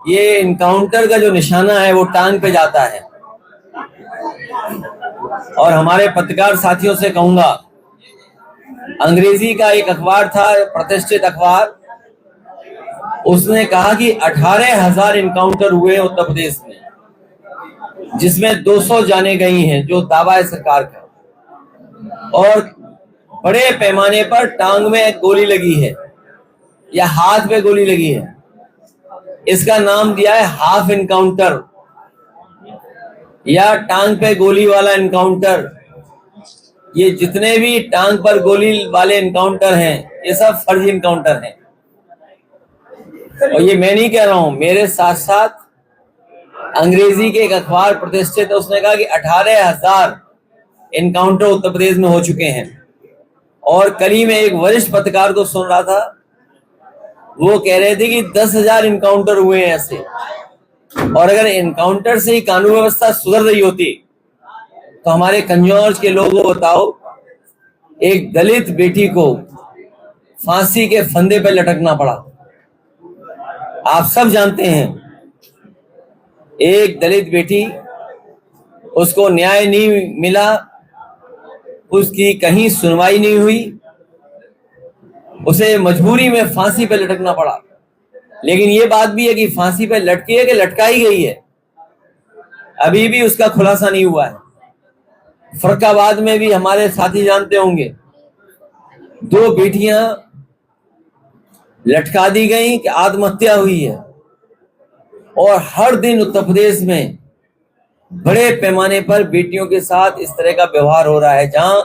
ये इनकाउंटर का जो निशाना है वो टांग पे जाता है। और हमारे पत्रकार साथियों से कहूंगा, अंग्रेजी का एक अखबार था, प्रतिष्ठित अखबार, उसने कहा कि 18,000 इनकाउंटर हुए उत्तर प्रदेश में, जिसमें 200 जाने गई हैं, जो दावा है सरकार का। और बड़े पैमाने पर टांग में गोली लगी है या हाथ में गोली लगी है। इसका नाम दिया है हाफ इनकाउंटर या टांग पे गोली वाला इनकाउंटर। ये जितने भी टांग पर गोली वाले इनकाउंटर हैं, ये सब फर्जी इनकाउंटर हैं। और ये मैं नहीं कह रहा हूं, मेरे साथ साथ अंग्रेजी के एक अखबार प्रतिष्ठित है, उसने कहा कि 18,000 इनकाउंटर उत्तर प्रदेश में हो चुके हैं। और कल ही मैं एक वरिष्ठ पत्रकार को सुन रहा था, वो कह रहे थे कि 10,000 इनकाउंटर हुए हैं ऐसे। और अगर इनकाउंटर से ही कानून व्यवस्था सुधर रही होती तो हमारे कंजौर के लोगों को बताओ, एक दलित बेटी को फांसी के फंदे पर लटकना पड़ा। आप सब जानते हैं, एक दलित बेटी, उसको न्याय नहीं मिला, उसकी कहीं सुनवाई नहीं हुई, उसे मजबूरी में फांसी पे लटकना पड़ा। लेकिन ये बात भी है कि फांसी पे लटकी है कि लटकाई गई है, अभी भी उसका खुलासा नहीं हुआ है। फर्रुखाबाद में भी हमारे साथी जानते होंगे, 2 बेटियां लटका दी गई कि आत्महत्या हुई है। और हर दिन उत्तर प्रदेश में बड़े पैमाने पर बेटियों के साथ इस तरह का व्यवहार हो रहा है, जहां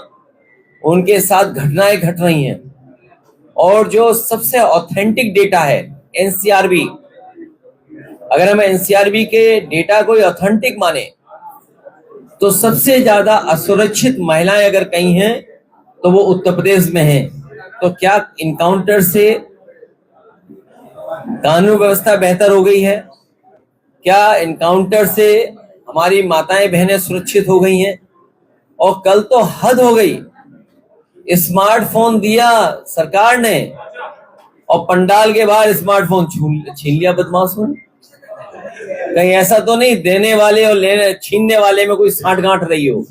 उनके साथ घटनाएं घट रही हैं। और जो सबसे ऑथेंटिक डेटा है एनसीआरबी, अगर हम एनसीआरबी के डेटा को ऑथेंटिक माने तो सबसे ज्यादा असुरक्षित महिलाएं अगर कहीं हैं तो वो उत्तर प्रदेश में हैं। तो क्या इनकाउंटर से कानून व्यवस्था बेहतर हो गई है? क्या इनकाउंटर से हमारी माताएं बहनें सुरक्षित हो गई हैं? और कल तो हद हो गई, स्मार्टफोन दिया सरकार ने और पंडाल के बाहर स्मार्टफोन छीन लिया बदमाशों ने। कहीं ऐसा तो नहीं देने वाले और लेने छीनने वाले में कोई साठगांठ रही हो?